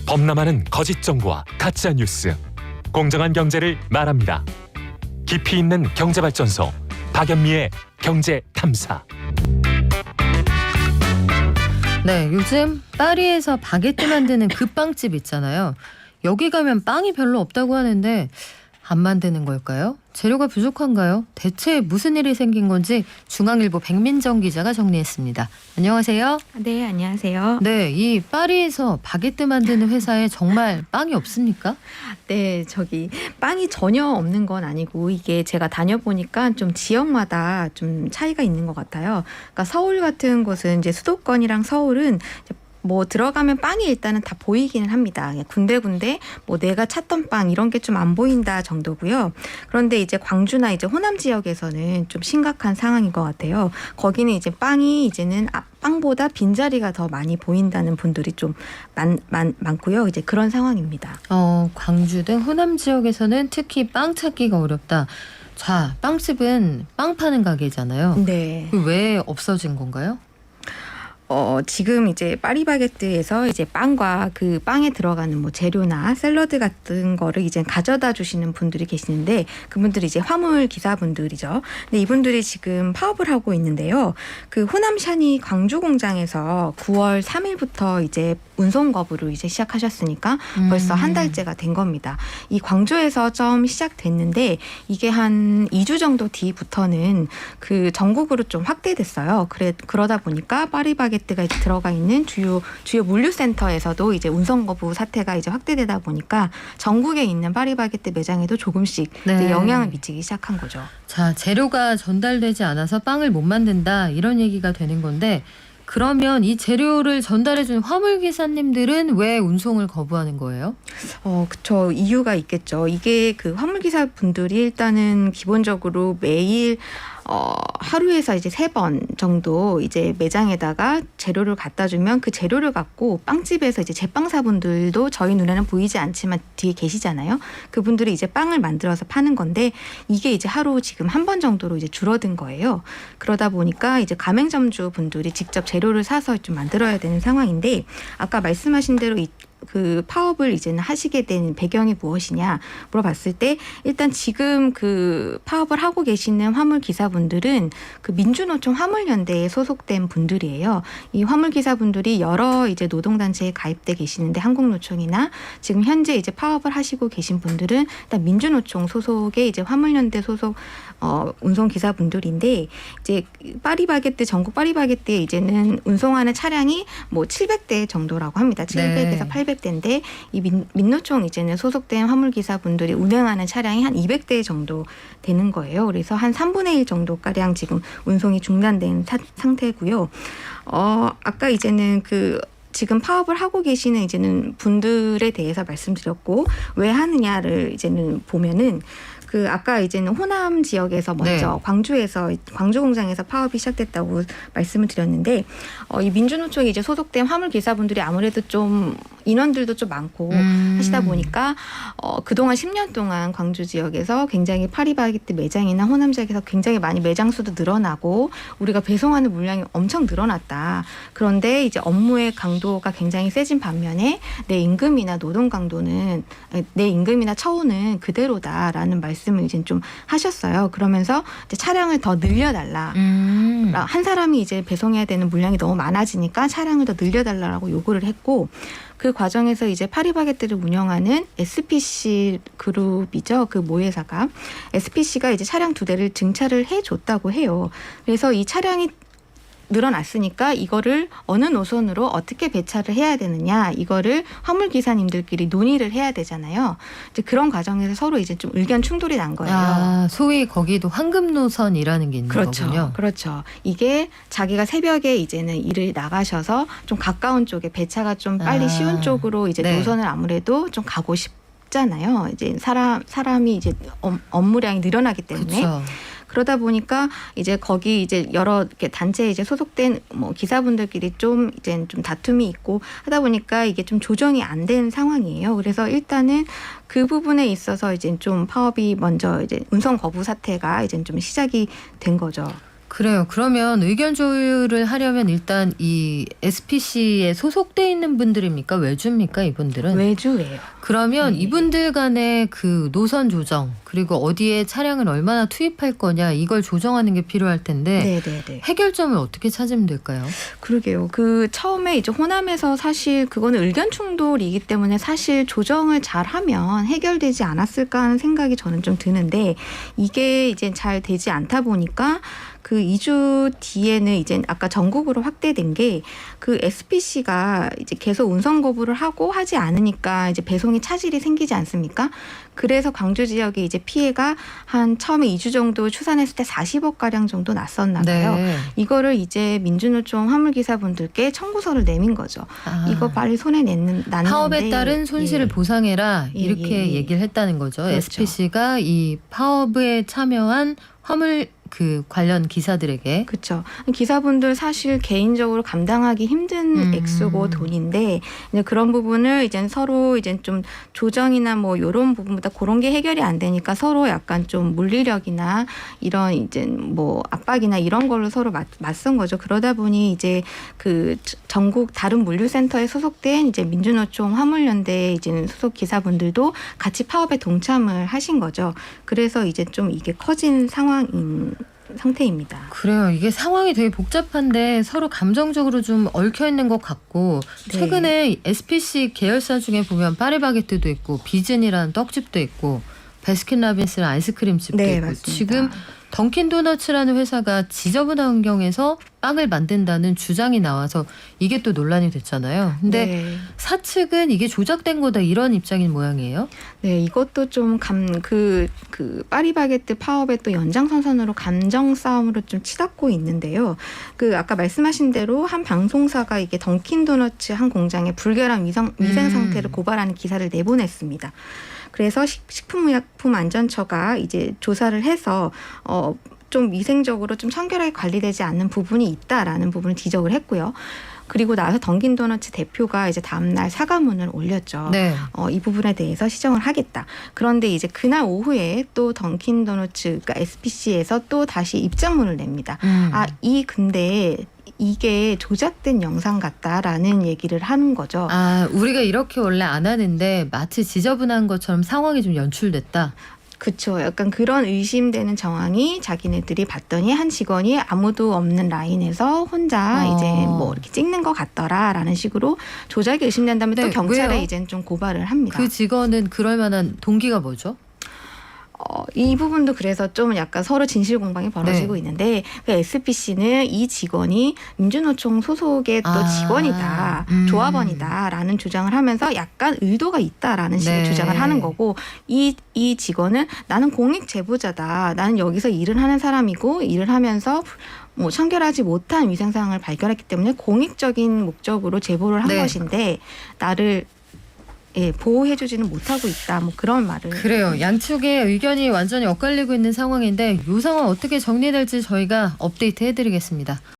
범람하는 거짓 정보와 가짜 뉴스, 공정한 경제를 말합니다. 깊이 있는 경제발전소 박연미의 경제탐사. 네, 요즘 파리에서 바게트 만드는 그 빵집 있잖아요. 여기 가면 빵이 별로 없다고 하는데 안 만드는 걸까요? 재료가 부족한가요? 대체 무슨 일이 생긴 건지 중앙일보 백민정 기자가 정리했습니다. 안녕하세요. 네, 안녕하세요. 네, 이 파리에서 바게트 만드는 회사에 정말 빵이 없습니까? 네, 빵이 전혀 없는 건 아니고 이게 제가 다녀보니까 좀 지역마다 좀 차이가 있는 것 같아요. 그러니까 서울 같은 곳은 이제 수도권이랑 서울은 뭐 들어가면 빵이 일단은 다 보이기는 합니다. 군데군데 뭐 내가 찾던 빵 이런 게 좀 안 보인다 정도고요. 그런데 이제 광주나 이제 호남 지역에서는 좀 심각한 상황인 것 같아요. 거기는 이제 빵이 이제는 빵보다 빈자리가 더 많이 보인다는 분들이 좀 많고요. 이제 그런 상황입니다. 광주 등 호남 지역에서는 특히 빵 찾기가 어렵다. 자, 빵집은 빵 파는 가게잖아요. 네. 왜 없어진 건가요? 지금 이제 파리바게뜨에서 이제 빵과 그 빵에 들어가는 뭐 재료나 샐러드 같은 거를 이제 가져다 주시는 분들이 계시는데 그분들이 이제 화물 기사분들이죠. 근데 이분들이 지금 파업을 하고 있는데요. 그 호남샤니 광주 공장에서 9월 3일부터 이제 운송 거부를 이제 시작하셨으니까 벌써 한 달째가 된 겁니다. 이 광주에서 좀 시작됐는데 이게 한 2주 정도 뒤부터는 그 전국으로 좀 확대됐어요. 그러다 보니까 파리바게뜨가 이제 들어가 있는 주요 물류센터에서도 이제 운송 거부 사태가 이제 확대되다 보니까 전국에 있는 파리바게뜨 매장에도 조금씩 이제 영향을 미치기 시작한 거죠. 자, 재료가 전달되지 않아서 빵을 못 만든다 이런 얘기가 되는 건데 그러면 이 재료를 전달해준 화물기사님들은 왜 운송을 거부하는 거예요? 그쵸. 이유가 있겠죠. 이게 그 화물기사 분들이 일단은 기본적으로 매일 하루에서 이제 3번 정도 이제 매장에다가 재료를 갖다 주면 그 재료를 갖고 빵집에서 이제 제빵사분들도 저희 눈에는 보이지 않지만 뒤에 계시잖아요. 그분들이 이제 빵을 만들어서 파는 건데 이게 이제 하루 지금 한 번 정도로 이제 줄어든 거예요. 그러다 보니까 이제 가맹점주 분들이 직접 재료를 사서 좀 만들어야 되는 상황인데 아까 말씀하신 대로 그 파업을 이제는 하시게 된 배경이 무엇이냐 물어봤을 때 일단 지금 그 파업을 하고 계시는 화물 기사분들은 그 민주노총 화물연대에 소속된 분들이에요. 이 화물 기사분들이 여러 이제 노동단체에 가입돼 계시는데 한국노총이나 지금 현재 이제 파업을 하시고 계신 분들은 일단 민주노총 소속의 이제 화물연대 소속 운송 기사분들인데 이제 파리바게뜨 전국 파리바게뜨에 이제는 운송하는 차량이 뭐 700대 정도라고 합니다. 700에서 800대인데 이 민노총 이제는 소속된 화물기사분들이 운행하는 차량이 한 200대 정도 되는 거예요. 그래서 한 3분의 1 정도가량 지금 운송이 중단된 상태고요. 아까 이제는 지금 파업을 하고 계시는 이제는 분들에 대해서 말씀드렸고 왜 하느냐를 이제는 보면은 아까 이제는 호남 지역에서 먼저 광주에서 광주 공장에서 파업이 시작됐다고 말씀을 드렸는데 이 민주노총이 이제 소속된 화물 기사분들이 아무래도 좀 인원들도 좀 많고 하시다 보니까 그동안 10년 동안 광주 지역에서 굉장히 파리바게뜨 매장이나 호남 지역에서 굉장히 많이 매장 수도 늘어나고 우리가 배송하는 물량이 엄청 늘어났다. 그런데 이제 업무의 강도가 굉장히 세진 반면에 내 임금이나 노동 강도는 내 임금이나 처우는 그대로다라는 말씀을 이제 좀 하셨어요. 그러면서 이제 차량을 더 늘려달라. 한 사람이 이제 배송해야 되는 물량이 너무 많아지니까 차량을 더 늘려달라고 요구를 했고 그 과정에서 이제 파리바게뜨를 운영하는 SPC 그룹이죠. 그 모회사가 SPC가 이제 차량 2대를 증차를 해줬다고 해요. 그래서 이 차량이 늘어났으니까 이거를 어느 노선으로 어떻게 배차를 해야 되느냐 이거를 화물기사님들끼리 논의를 해야 되잖아요. 이제 그런 과정에서 서로 이제 좀 의견 충돌이 난 거예요. 소위 거기도 황금 노선이라는 게 있는 거군요. 그렇죠. 이게 자기가 새벽에 이제는 일을 나가셔서 좀 가까운 쪽에 배차가 좀 빨리 쉬운 쪽으로 이제 노선을 아무래도 좀 가고 싶잖아요. 이제 사람이 이제 업무량이 늘어나기 때문에. 그렇죠. 그러다 보니까 이제 거기 이제 여러 단체에 이제 소속된 뭐 기사분들끼리 좀 이제 좀 다툼이 있고 하다 보니까 이게 좀 조정이 안 된 상황이에요. 그래서 일단은 그 부분에 있어서 이제 좀 파업이 먼저 이제 운송 거부 사태가 이제 좀 시작이 된 거죠. 그래요. 그러면 의견 조율을 하려면 일단 이 SPC에 소속돼 있는 분들입니까? 외주입니까? 이분들은? 외주예요. 그러면 네. 이분들 간의 그 노선 조정 그리고 어디에 차량을 얼마나 투입할 거냐 이걸 조정하는 게 필요할 텐데 네네네. 해결점을 어떻게 찾으면 될까요? 그러게요. 그 처음에 이제 호남에서 사실 그거는 의견 충돌이기 때문에 사실 조정을 잘하면 해결되지 않았을까 하는 생각이 저는 좀 드는데 이게 이제 잘 되지 않다 보니까 그 2주 뒤에는 이제 아까 전국으로 확대된 게 그 SPC가 이제 계속 운송 거부를 하고 하지 않으니까 이제 배송이 차질이 생기지 않습니까? 그래서 광주 지역에 이제 피해가 한 처음에 2주 정도 추산했을 때 40억 가량 정도 났었나 봐요. 네. 이거를 이제 민주노총 화물기사분들께 청구서를 내민 거죠. 아, 이거 빨리 손에 나는 파업에 건데. 따른 손실을 예. 보상해라 예, 이렇게 예, 예. 얘기를 했다는 거죠. 그렇죠. SPC가 이 파업에 참여한 화물 그 관련 기사들에게 그렇죠. 기사분들 사실 개인적으로 감당하기 힘든 액수고 돈인데 이제 그런 부분을 이제 서로 이제 좀 조정이나 뭐 이런 부분보다 그런 게 해결이 안 되니까 서로 약간 좀 물리력이나 이런 이제 뭐 압박이나 이런 걸로 서로 맞선 거죠. 그러다 보니 이제 그 전국 다른 물류센터에 소속된 이제 민주노총 화물연대 이제 소속 기사분들도 같이 파업에 동참을 하신 거죠. 그래서 이제 좀 이게 커진 상황인 상태입니다. 그래요. 이게 상황이 되게 복잡한데 서로 감정적으로 좀 얽혀 있는 것 같고 네. 최근에 SPC 계열사 중에 보면 파리바게뜨도 있고 비즌이라는 떡집도 있고 바스킨라빈스는 아이스크림집도 네, 있고 맞습니다. 지금 던킨도너츠라는 회사가 지저분한 환경에서 빵을 만든다는 주장이 나와서 이게 또 논란이 됐잖아요. 근데 네. 사측은 이게 조작된 거다 이런 입장인 모양이에요. 네, 이것도 좀 그 파리바게뜨 파업의 또 연장선상으로 감정 싸움으로 좀 치닫고 있는데요. 그 아까 말씀하신 대로 한 방송사가 이게 던킨도너츠 한 공장의 불결한 위생 상태를 고발하는 기사를 내보냈습니다. 그래서 식품의약품안전처가 이제 조사를 해서 좀 위생적으로 좀 청결하게 관리되지 않는 부분이 있다라는 부분을 지적을 했고요. 그리고 나서 던킨도너츠 대표가 이제 다음날 사과문을 올렸죠. 네. 이 부분에 대해서 시정을 하겠다. 그런데 이제 그날 오후에 또 던킨도너츠, 그러니까 SPC에서 또 다시 입장문을 냅니다. 근데 이게 조작된 영상 같다라는 얘기를 하는 거죠. 우리가 이렇게 원래 안 하는데 마치 지저분한 것처럼 상황이 좀 연출됐다. 그렇죠. 약간 그런 의심되는 정황이 자기네들이 봤더니 한 직원이 아무도 없는 라인에서 혼자 이제 뭐 이렇게 찍는 것 같더라라는 식으로 조작이 의심된다면 네, 또 경찰에 왜요? 이제 좀 고발을 합니다. 그 직원은 그럴 만한 동기가 뭐죠? 이 부분도 그래서 좀 약간 서로 진실 공방이 벌어지고 네. 있는데 그 SPC는 이 직원이 민주노총 소속의 또 직원이다, 조합원이다라는 주장을 하면서 약간 의도가 있다라는 식의 네. 주장을 하는 거고 이 직원은 나는 공익 제보자다, 나는 여기서 일을 하는 사람이고 일을 하면서 뭐 청결하지 못한 위생 상황을 발견했기 때문에 공익적인 목적으로 제보를 한 네. 것인데 나를 보호해주지는 못하고 있다. 뭐 그런 말을. 그래요. 양측의 의견이 완전히 엇갈리고 있는 상황인데 이 상황 어떻게 정리될지 저희가 업데이트 해드리겠습니다.